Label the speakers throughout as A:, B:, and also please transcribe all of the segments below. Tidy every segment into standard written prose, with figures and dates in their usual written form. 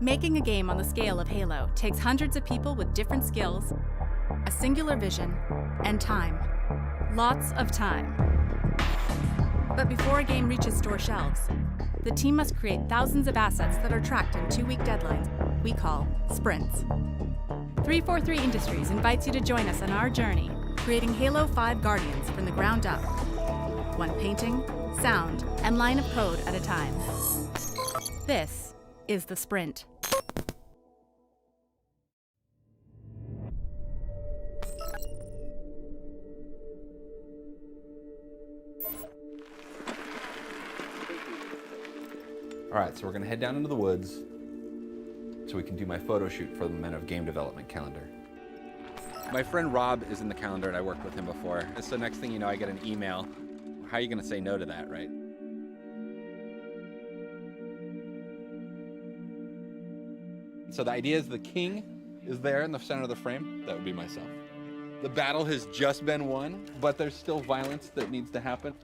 A: Making a game on the scale of Halo takes hundreds of people with different skills, a singular vision, and time. Lots of time. But before a game reaches store shelves, the team must create thousands of assets that are tracked in 2-week deadlines we call sprints. 343 Industries invites you to join us on our journey, creating Halo 5 Guardians from the ground up. One painting, sound, and line of code at a time. This is the sprint.
B: All right, so we're gonna head down into the woods so we can do my photo shoot for the Men of Game Development calendar. My friend Rob is in the calendar and I worked with him before. So next thing you know, I get an email. How are you gonna say no to that, right? So the idea is the king is there in the center of the frame. That would be myself. The battle has just been won, but there's still violence that needs to happen.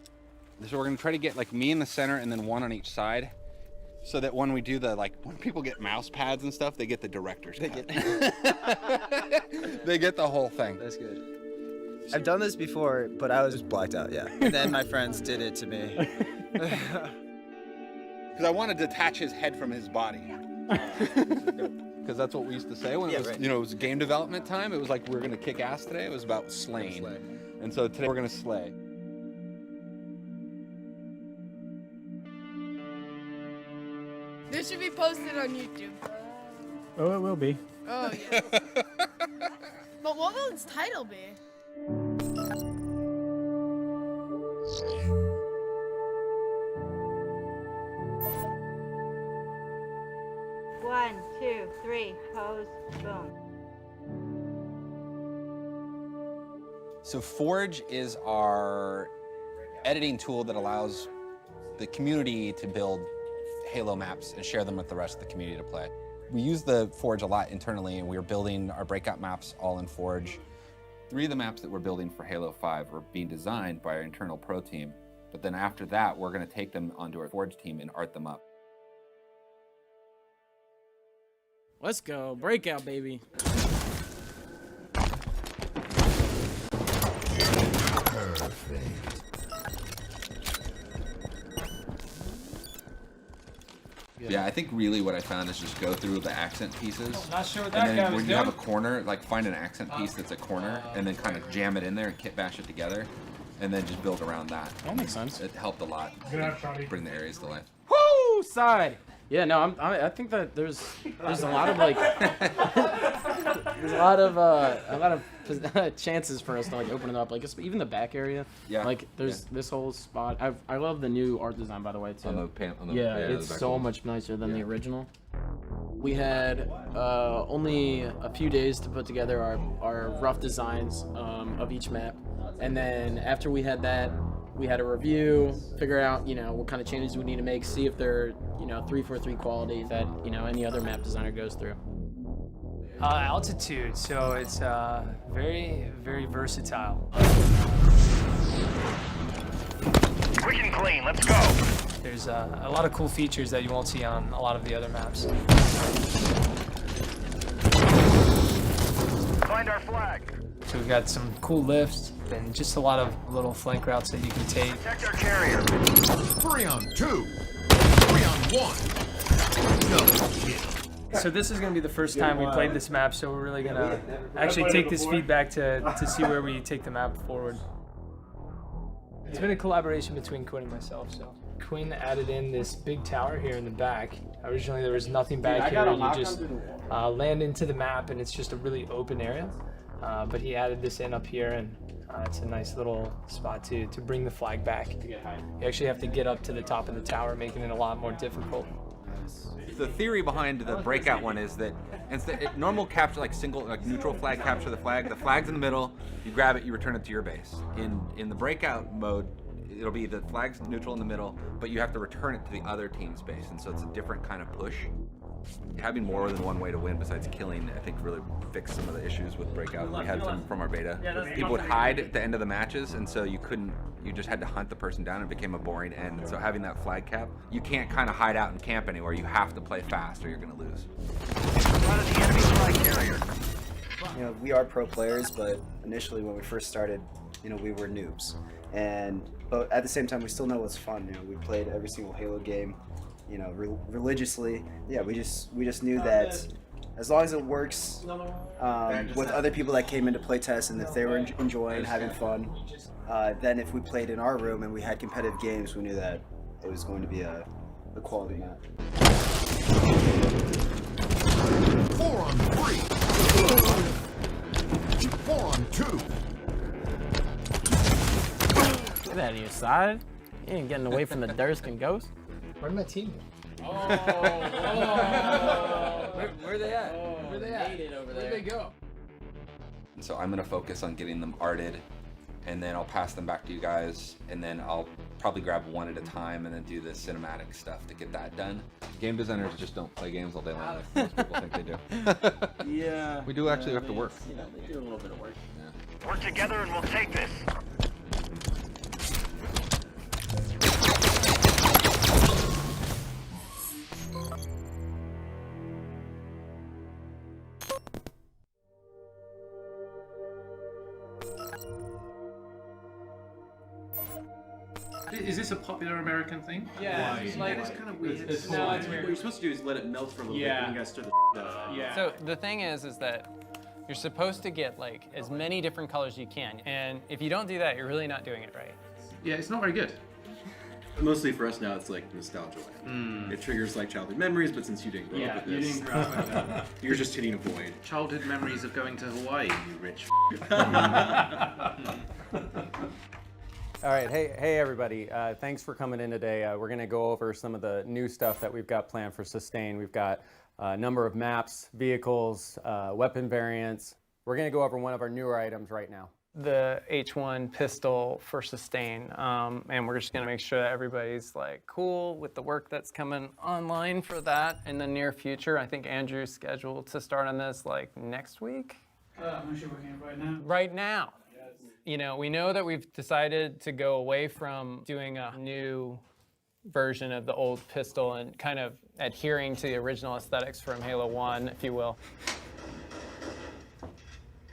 B: So we're gonna try to get like me in the center and then one on each side, so that when we do the, like, when people get mouse pads and stuff, they get the director's cut. They get the whole thing.
C: That's good. I've done this before, but I was just blacked out, yeah. And then my friends did it to me.
B: Because I want to detach his head from his body. Because that's what we used to say when it was, you know, it was game development time. It was like, we're going to kick ass today. It was about slaying. And so today we're going to slay.
D: This should be posted on YouTube.
E: Oh, it will be.
D: Oh, yes. But what will its title be?
F: One, two, three, hose, boom.
B: So Forge is our editing tool that allows the community to build Halo maps and share them with the rest of the community to play. We use the Forge a lot internally, and we are building our breakout maps all in Forge. 3 of the maps that we're building for Halo 5 are being designed by our internal pro team, but then after that, we're going to take them onto our Forge team and art them up.
E: Let's go. Breakout, baby.
B: Yeah, I think really what I found is just go through the accent pieces.
G: Not sure what that
B: and
G: guy
B: then
G: was
B: when you
G: doing.
B: have a corner, like find an accent piece that's a corner and then kind of jam it in there and kit bash it together and then just build around that.
E: That makes sense.
B: It helped a lot. Bring the areas to life.
E: Woo! Side. Yeah, no, I think that there's a lot of like there's a lot of chances for us to like open it up, like even the back area.
B: Yeah.
E: Like there's this whole spot. I love the new art design, by the way, too. Yeah, it's so much nicer than the original. We had only a few days to put together our rough designs of each map, and then after we had that, we had a review, figure out, you know, what kind of changes we need to make, see if they're, you know, 343 quality that, you know, any other map designer goes through.
G: Altitude, so it's very, very versatile.
H: Quick and clean, let's go.
G: There's a lot of cool features that you won't see on a lot of the other maps.
H: Find our flag.
G: So we've got some cool lifts and just a lot of little flank routes that you can take.
H: Protect our carrier.
I: 3 on 2. 3 on 1. No kill.
G: So this is going to be the first time we played this map, so we're really going to actually take this feedback to see where we take the map forward. It's been a collaboration between Quinn and myself. So Quinn added in this big tower here in the back. Originally there was nothing back here. You just land into the map and it's just a really open area. But he added this in up here, and it's a nice little spot to bring the flag back. You actually have to get up to the top of the tower, making it a lot more difficult.
B: The theory behind the breakout one is that instead normal capture, like single, like neutral flag capture the flag's in the middle, you grab it, you return it to your base. In the breakout mode, it'll be the flag's neutral in the middle, but you have to return it to the other team's base, and so it's a different kind of push.
J: Having more than one way to win besides killing, I think, really fixed some of the issues with Breakout we had from our beta. People would hide at the end of the matches, and so you just had to hunt the person down, and it became a boring end. And so having that flag cap, you can't kind of hide out and camp anywhere. You have to play fast or you're going to lose.
H: Front of the enemy flag carrier.
C: You know, we are pro players, but initially when we first started, you know, we were noobs. But at the same time, we still know what's fun. You know, we played every single Halo game, you know, religiously. Yeah, we just knew that as long as it works with other people that came into playtest, and if they were enjoying having fun, then if we played in our room and we had competitive games, we knew that it was going to be a quality match.
I: 4 on 3. 4 on 2.
E: Get out of your side. You ain't getting away from the Dursk and Ghost.
K: Where'd my team go?
E: Where they at? Where they at? Where'd they go?
B: And so I'm gonna focus on getting them arted, and then I'll pass them back to you guys, and then I'll probably grab one at a time and then do the cinematic stuff to get that done. Game designers just don't play games all day long like most people think they do.
E: Yeah.
B: We do actually have to work.
E: You know, they do a little bit of work.
B: Yeah.
H: Work together and we'll take this.
L: Is this a popular American thing?
G: Yeah, it's like
L: it's kind of weird.
G: No, it's weird.
M: What you're supposed to do is let it melt for a little bit, and you guys stir the out of it.
G: Yeah.
K: So the thing is that you're supposed to get like as many different colors as you can, and if you don't do that, you're really not doing it right.
L: Yeah, it's not very good.
M: Mostly for us now, it's like nostalgia. It triggers like childhood memories, but since you didn't grow up with this,
G: you didn't grow up with that.
M: you're just hitting a void.
L: Childhood memories of going to Hawaii, you rich.
N: All right, hey everybody. Thanks for coming in today. We're going to go over some of the new stuff that we've got planned for Sustain. We've got a number of maps, vehicles, weapon variants. We're going to go over one of our newer items right now.
K: The H1 pistol for Sustain, and we're just gonna make sure that everybody's like cool with the work that's coming online for that in the near future. I think Andrew's scheduled to start on this like next week.
G: I'm actually working on it right now.
K: Right now. You know, we know that we've decided to go away from doing a new version of the old pistol and kind of adhering to the original aesthetics from Halo 1, if you will.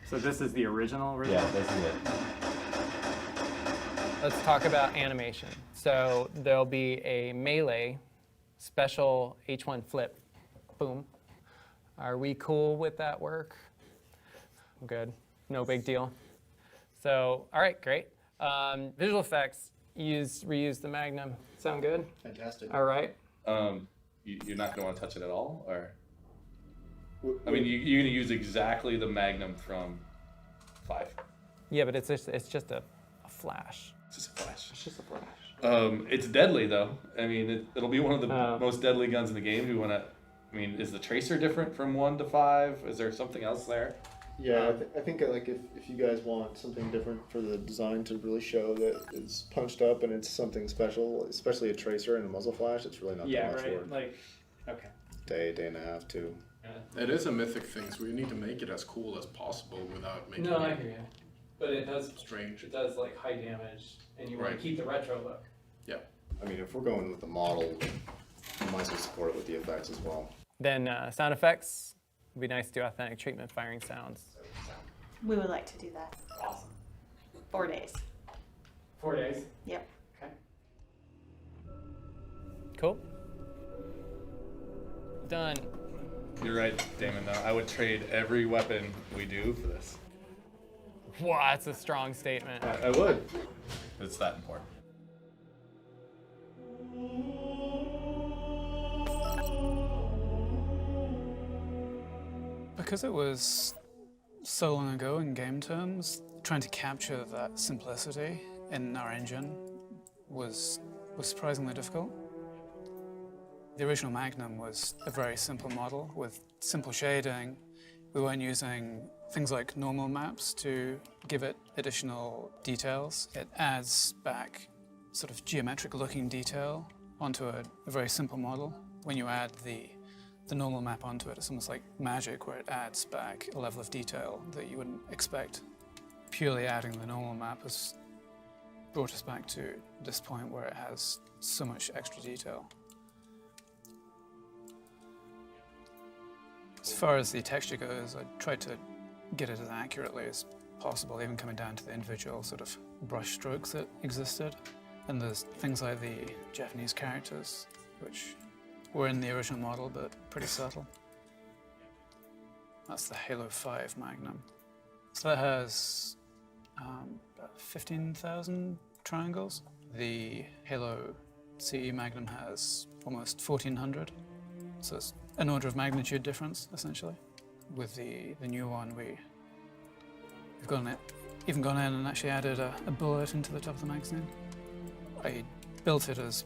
E: So this is the original?
N: Yeah, this is it.
K: Let's talk about animation. So there'll be a melee special H1 flip. Boom. Are we cool with that work? Good. No big deal. So, all right, great. Visual effects, reuse the Magnum. Sound good?
M: Fantastic.
K: All right.
L: You're not going to want to touch it at all, or? I mean, you're going to use exactly the Magnum from 5.
K: Yeah, but it's just a flash.
L: It's just a flash.
K: It's just a flash.
L: It's deadly though. I mean, it'll be one of the most deadly guns in the game. Is the tracer different from 1 to 5? Is there something else there?
O: Yeah, I think like if you guys want something different for the design to really show that it's punched up and it's something special, especially a tracer and a muzzle flash, it's really not that much work.
G: Like, okay.
O: Day and a half too.
L: It is a mythic thing, so we need to make it as cool as possible without making
K: No, I hear you. But it does
L: strange.
K: It does like high damage, and you want to keep the retro look.
L: Yeah.
O: I mean, if we're going with the model, we might as well support it with the effects as well.
K: Then sound effects. It'd be nice to do authentic treatment firing sounds.
P: We would like to do that.
K: Awesome.
P: 4 days.
K: 4 days?
P: Yep.
K: Okay. Cool. Done.
L: You're right, Damon, though. I would trade every weapon we do for this.
K: Wow, that's a strong statement.
L: I would. It's that important.
Q: Because it was so long ago in game terms, trying to capture that simplicity in our engine was surprisingly difficult. The original Magnum was a very simple model with simple shading. We weren't using things like normal maps to give it additional details. It adds back sort of geometric looking detail onto a very simple model when you add the the normal map onto it. It's almost like magic, where it adds back a level of detail that you wouldn't expect. Purely adding the normal map has brought us back to this point where it has so much extra detail. As far as the texture goes, I tried to get it as accurately as possible, even coming down to the individual sort of brush strokes that existed. And there's things like the Japanese characters, which were in the original model, but pretty subtle. That's the Halo 5 Magnum. So that has about 15,000 triangles. The Halo CE Magnum has almost 1,400. So it's an order of magnitude difference, essentially. With the new one, we've even gone in and actually added a bullet into the top of the magazine. I built it as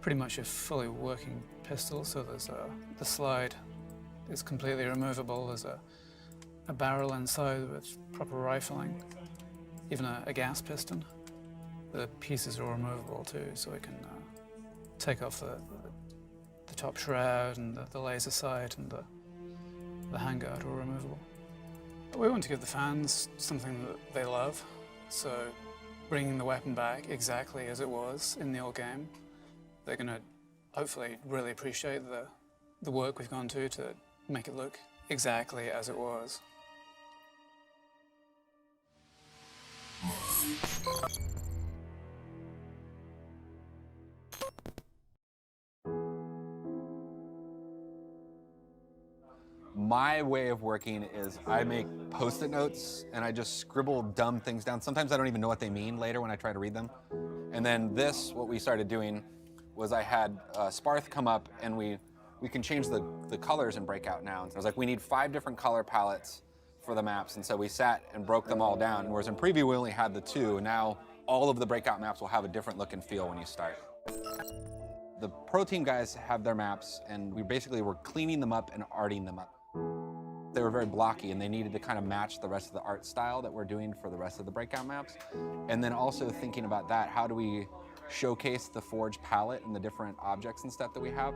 Q: pretty much a fully working pistol, so there's the slide is completely removable. There's a barrel inside with proper rifling, even a gas piston. The pieces are all removable too, so we can take off the top shroud and the laser sight and the handguard are all removable. We want to give the fans something that they love, so bringing the weapon back exactly as it was in the old game, they're going to hopefully really appreciate the work we've gone to make it look exactly as it was.
B: My way of working is I make Post-it notes and I just scribble dumb things down. Sometimes I don't even know what they mean later when I try to read them. And then what we started doing was I had Sparth come up and we can change the colors in Breakout now. And so I was like, we need 5 different color palettes for the maps. And so we sat and broke them all down. Whereas in preview, we only had the 2. And now all of the Breakout maps will have a different look and feel when you start. The pro team guys have their maps and we basically were cleaning them up and arting them up. They were very blocky and they needed to kind of match the rest of the art style that we're doing for the rest of the Breakout maps. And then also thinking about that, how do we showcase the Forge palette and the different objects and stuff that we have?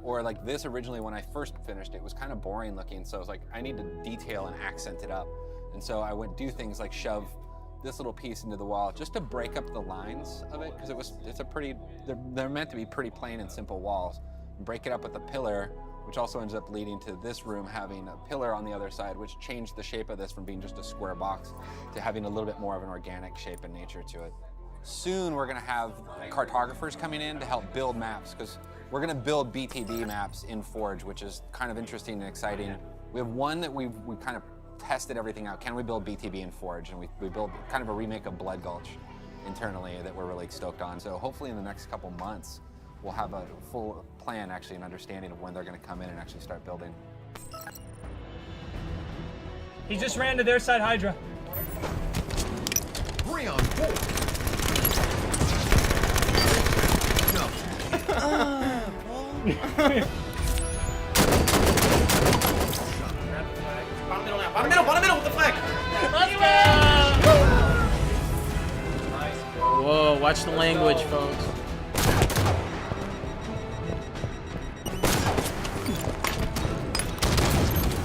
B: Or like this originally, when I first finished it, was kind of boring looking. So I was like, I need to detail and accent it up. And so I would do things like shove this little piece into the wall just to break up the lines of it, because they're meant to be pretty plain and simple walls. And break it up with a pillar, which also ends up leading to this room having a pillar on the other side, which changed the shape of this from being just a square box to having a little bit more of an organic shape and nature to it. Soon we're gonna have cartographers coming in to help build maps, because we're gonna build BTB maps in Forge, which is kind of interesting and exciting. We have one that we kind of tested everything out. Can we build BTB in Forge? And we built kind of a remake of Blood Gulch internally that we're really stoked on. So hopefully in the next couple months, we'll have a full plan, actually, an understanding of when they're going to come in and actually start building.
G: He just ran to their side Hydra.
I: 3 on 4. No.
E: Bottom middle with the flag. Whoa, watch the language, folks.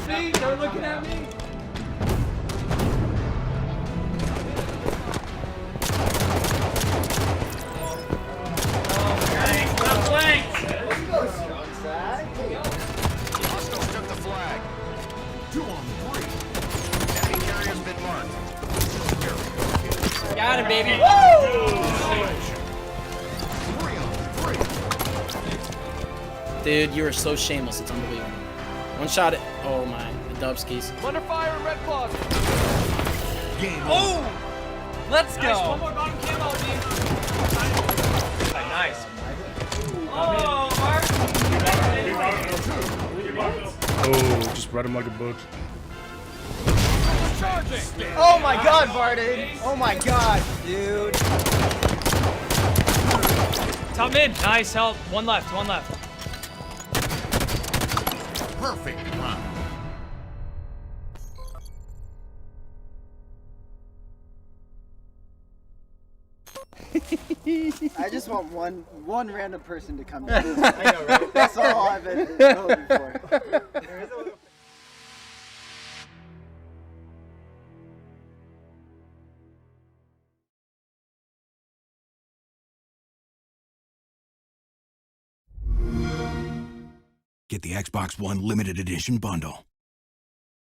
G: See, they're looking at me.
H: Hostiles took the flag.
I: 2 on 3.
H: Enemy carrier's been marked.
E: Got him, baby.
I: Woo! 3 on 3.
E: Dude, you are so shameless. It's unbelievable. One shot it. Oh my, the Dubskis.
G: Under fire in Red Claw.
I: Game
G: Oh! Let's go. Nice. One more bottom camo, dude. Nice. Oh, Mark.
R: Oh, just read him like a book.
D: Oh my god, Varden! Oh my god, dude.
G: Top mid. Nice help. One left.
I: Perfect round.
C: I just want one random person to come in. I know, right? That's all I've been hoping for.
I: Get the Xbox One Limited Edition bundle.